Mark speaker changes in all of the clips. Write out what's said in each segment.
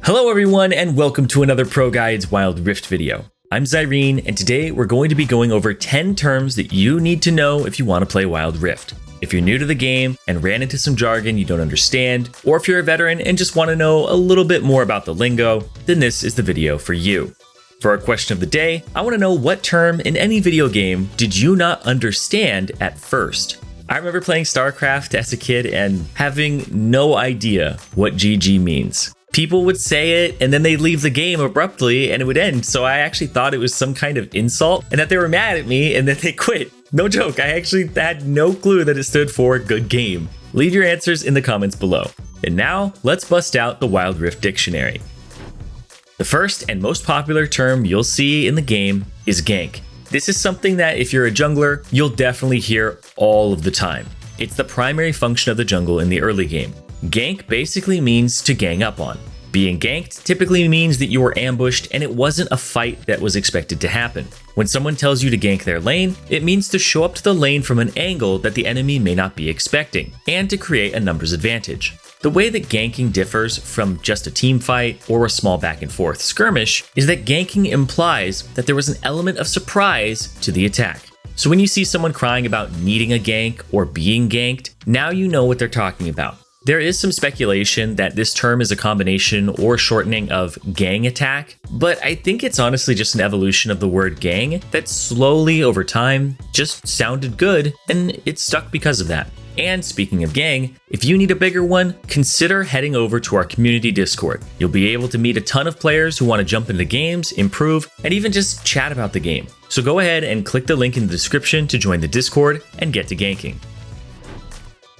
Speaker 1: Hello everyone and welcome to another ProGuides Wild Rift video. I'm Zyrene and today we're going to be going over 10 terms that you need to know if you want to play Wild Rift. If you're new to the game and ran into some jargon you don't understand, or if you're a veteran and just want to know a little bit more about the lingo, then this is the video for you. For our question of the day, I want to know what term in any video game did you not understand at first? I remember playing StarCraft as a kid and having no idea what GG means. People would say it and then they'd leave the game abruptly and it would end. So I actually thought it was some kind of insult and that they were mad at me and that they quit. No joke, I actually had no clue that it stood for good game. Leave your answers in the comments below. And now let's bust out the Wild Rift dictionary. The first and most popular term you'll see in the game is gank. This is something that if you're a jungler, you'll definitely hear all of the time. It's the primary function of the jungle in the early game. Gank basically means to gang up on. Being ganked typically means that you were ambushed and it wasn't a fight that was expected to happen. When someone tells you to gank their lane, it means to show up to the lane from an angle that the enemy may not be expecting, and to create a numbers advantage. The way that ganking differs from just a team fight or a small back and forth skirmish is that ganking implies that there was an element of surprise to the attack. So when you see someone crying about needing a gank or being ganked, now you know what they're talking about. There is some speculation that this term is a combination or shortening of gang attack, but I think it's honestly just an evolution of the word gang that slowly over time just sounded good and it stuck because of that. And speaking of gang, if you need a bigger one, consider heading over to our community Discord. You'll be able to meet a ton of players who want to jump into games, improve, and even just chat about the game. So go ahead and click the link in the description to join the Discord and get to ganking.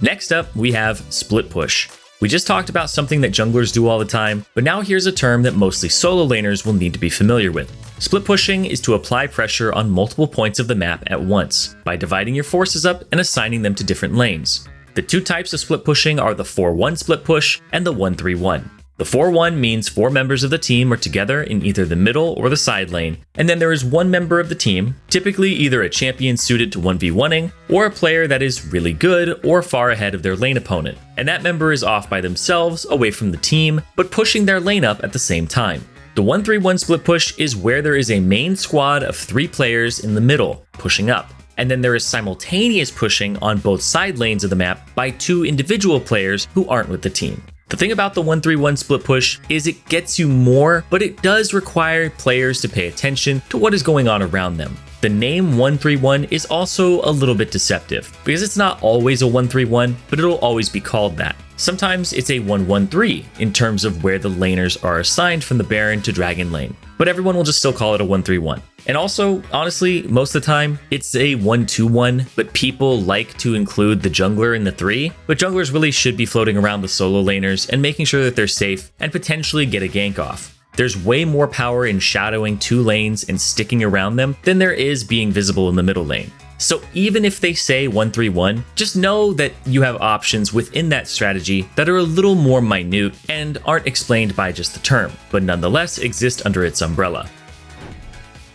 Speaker 1: Next up, we have split push. We just talked about something that junglers do all the time, but now here's a term that mostly solo laners will need to be familiar with. Split pushing is to apply pressure on multiple points of the map at once by dividing your forces up and assigning them to different lanes. The two types of split pushing are the 4-1 split push and the 1-3-1. The 4-1 means 4 members of the team are together in either the middle or the side lane, and then there is one member of the team, typically either a champion suited to 1v1ing, or a player that is really good or far ahead of their lane opponent, and that member is off by themselves away from the team, but pushing their lane up at the same time. The 1-3-1 split push is where there is a main squad of 3 players in the middle, pushing up. And then there is simultaneous pushing on both side lanes of the map by 2 individual players who aren't with the team. The thing about the 1-3-1 split push is it gets you more, but it does require players to pay attention to what is going on around them. The name 1-3-1 is also a little bit deceptive, because it's not always a 1-3-1, but it'll always be called that. Sometimes it's a 1-1-3 in terms of where the laners are assigned from the Baron to Dragon lane, but everyone will just still call it a 1-3-1. And also, honestly, most of the time, it's a 1-2-1, but people like to include the jungler in the 3, but junglers really should be floating around the solo laners and making sure that they're safe and potentially get a gank off. There's way more power in shadowing 2 lanes and sticking around them than there is being visible in the middle lane. So even if they say 1-3-1, just know that you have options within that strategy that are a little more minute and aren't explained by just the term, but nonetheless exist under its umbrella.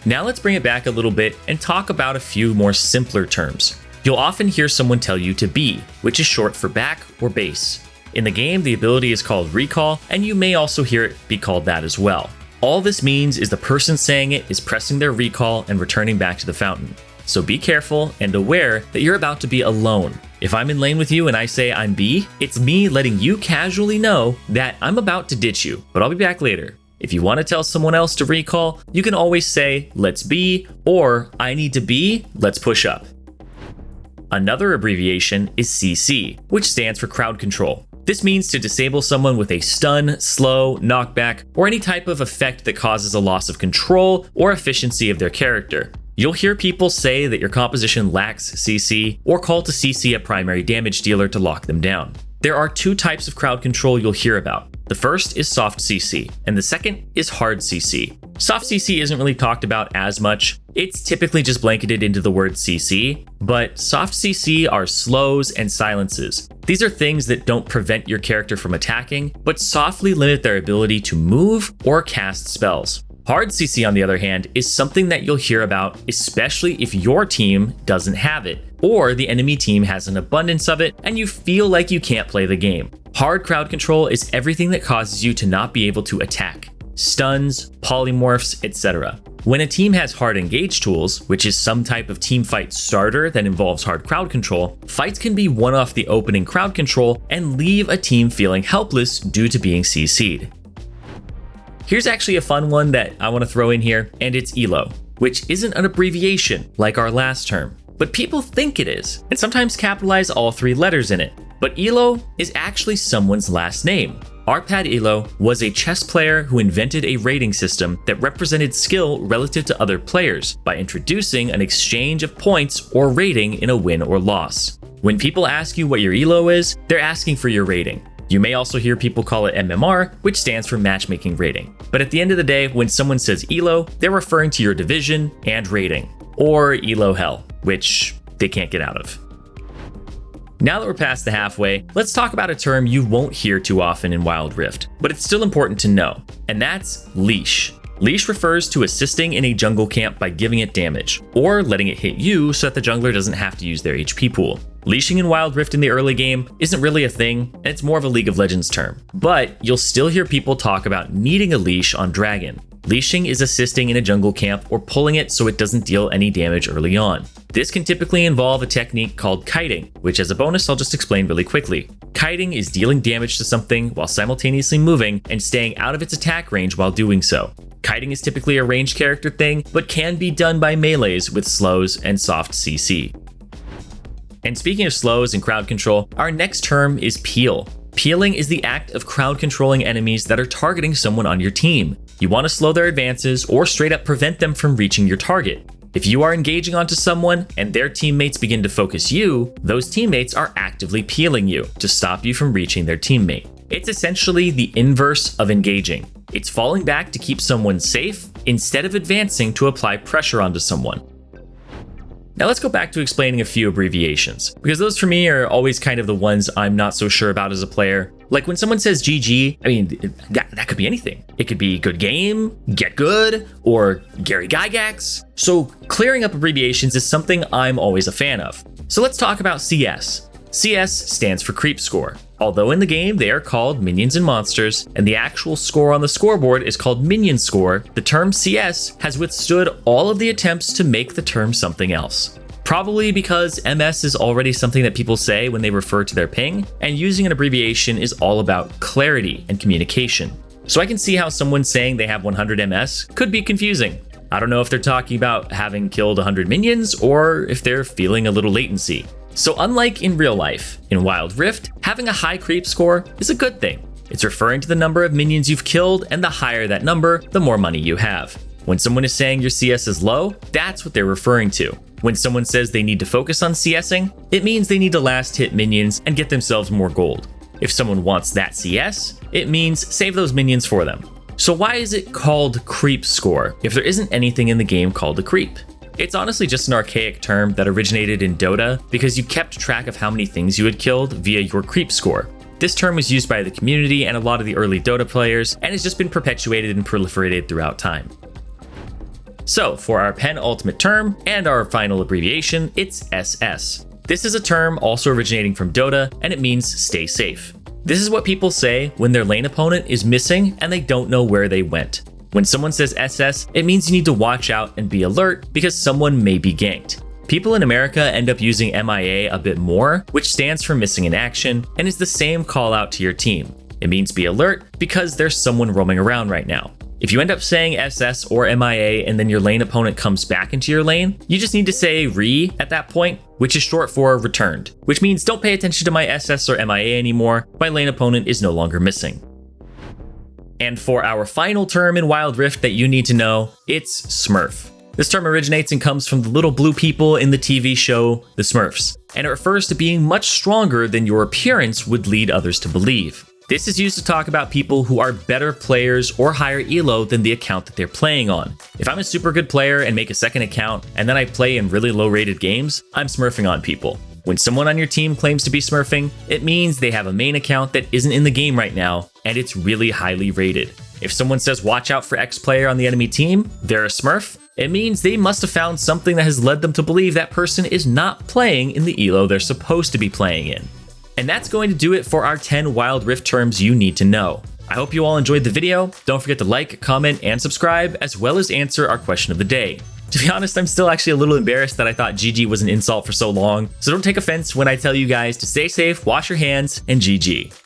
Speaker 1: Now let's bring it back a little bit and talk about a few more simpler terms. You'll often hear someone tell you to B, which is short for back or base. In the game, the ability is called recall, and you may also hear it be called that as well. All this means is the person saying it is pressing their recall and returning back to the fountain. So be careful and aware that you're about to be alone. If I'm in lane with you and I say I'm B, it's me letting you casually know that I'm about to ditch you, but I'll be back later. If you want to tell someone else to recall, you can always say, let's B, or I need to B, let's push up. Another abbreviation is CC, which stands for crowd control. This means to disable someone with a stun, slow, knockback, or any type of effect that causes a loss of control or efficiency of their character. You'll hear people say that your composition lacks CC, or call to CC a primary damage dealer to lock them down. There are 2 types of crowd control you'll hear about. The first is soft CC, and the second is hard CC. Soft CC isn't really talked about as much. It's typically just blanketed into the word CC, but soft CC are slows and silences. These are things that don't prevent your character from attacking, but softly limit their ability to move or cast spells. Hard CC, on the other hand, is something that you'll hear about, especially if your team doesn't have it, or the enemy team has an abundance of it and you feel like you can't play the game. Hard crowd control is everything that causes you to not be able to attack. Stuns, polymorphs, etc. When a team has hard engage tools, which is some type of team fight starter that involves hard crowd control, fights can be won off the opening crowd control and leave a team feeling helpless due to being CC'd. Here's actually a fun one that I want to throw in here, and it's ELO, which isn't an abbreviation like our last term, but people think it is, and sometimes capitalize all 3 letters in it. But ELO is actually someone's last name. Arpad Elo was a chess player who invented a rating system that represented skill relative to other players by introducing an exchange of points or rating in a win or loss. When people ask you what your Elo is, they're asking for your rating. You may also hear people call it MMR, which stands for matchmaking rating. But at the end of the day, when someone says Elo, they're referring to your division and rating, or Elo hell, which they can't get out of. Now that we're past the halfway, let's talk about a term you won't hear too often in Wild Rift, but it's still important to know, and that's LEASH. LEASH refers to assisting in a jungle camp by giving it damage, or letting it hit you so that the jungler doesn't have to use their HP pool. Leashing in Wild Rift in the early game isn't really a thing, and it's more of a League of Legends term. But you'll still hear people talk about needing a leash on Dragon. Leashing is assisting in a jungle camp or pulling it so it doesn't deal any damage early on. This can typically involve a technique called kiting, which as a bonus I'll just explain really quickly. Kiting is dealing damage to something while simultaneously moving and staying out of its attack range while doing so. Kiting is typically a ranged character thing, but can be done by melees with slows and soft CC. And speaking of slows and crowd control, our next term is peel. Peeling is the act of crowd controlling enemies that are targeting someone on your team. You want to slow their advances or straight up prevent them from reaching your target. If you are engaging onto someone and their teammates begin to focus you, those teammates are actively peeling you to stop you from reaching their teammate. It's essentially the inverse of engaging. It's falling back to keep someone safe instead of advancing to apply pressure onto someone. Now let's go back to explaining a few abbreviations, because those for me are always kind of the ones I'm not so sure about as a player. Like when someone says GG, I mean, that could be anything. It could be good game, get good, or Gary Gygax. So clearing up abbreviations is something I'm always a fan of. So let's talk about CS. CS stands for creep score. Although in the game they are called minions and monsters, and the actual score on the scoreboard is called minion score, the term CS has withstood all of the attempts to make the term something else. Probably because MS is already something that people say when they refer to their ping, and using an abbreviation is all about clarity and communication. So I can see how someone saying they have 100 MS could be confusing. I don't know if they're talking about having killed 100 minions or if they're feeling a little latency. So unlike in real life, in Wild Rift, having a high creep score is a good thing. It's referring to the number of minions you've killed, and the higher that number, the more money you have. When someone is saying your CS is low, that's what they're referring to. When someone says they need to focus on CSing, it means they need to last hit minions and get themselves more gold. If someone wants that CS, it means save those minions for them. So why is it called creep score if there isn't anything in the game called a creep? It's honestly just an archaic term that originated in Dota because you kept track of how many things you had killed via your creep score. This term was used by the community and a lot of the early Dota players, and has just been perpetuated and proliferated throughout time. So for our penultimate term and our final abbreviation, it's SS. This is a term also originating from Dota, and it means stay safe. This is what people say when their lane opponent is missing and they don't know where they went. When someone says SS, it means you need to watch out and be alert because someone may be ganked. People in America end up using MIA a bit more, which stands for missing in action, and is the same call out to your team. It means be alert because there's someone roaming around right now. If you end up saying SS or MIA and then your lane opponent comes back into your lane, you just need to say re at that point, which is short for returned, which means don't pay attention to my SS or MIA anymore, my lane opponent is no longer missing. And for our final term in Wild Rift that you need to know, it's SMURF. This term originates and comes from the little blue people in the TV show The Smurfs, and it refers to being much stronger than your appearance would lead others to believe. This is used to talk about people who are better players or higher elo than the account that they're playing on. If I'm a super good player and make a second account, and then I play in really low rated games, I'm smurfing on people. When someone on your team claims to be smurfing, it means they have a main account that isn't in the game right now, and it's really highly rated. If someone says watch out for X player on the enemy team, they're a smurf, it means they must have found something that has led them to believe that person is not playing in the elo they're supposed to be playing in. And that's going to do it for our 10 Wild Rift terms you need to know. I hope you all enjoyed the video. Don't forget to like, comment, and subscribe, as well as answer our question of the day. To be honest, I'm still actually a little embarrassed that I thought GG was an insult for so long, so don't take offense when I tell you guys to stay safe, wash your hands, and GG.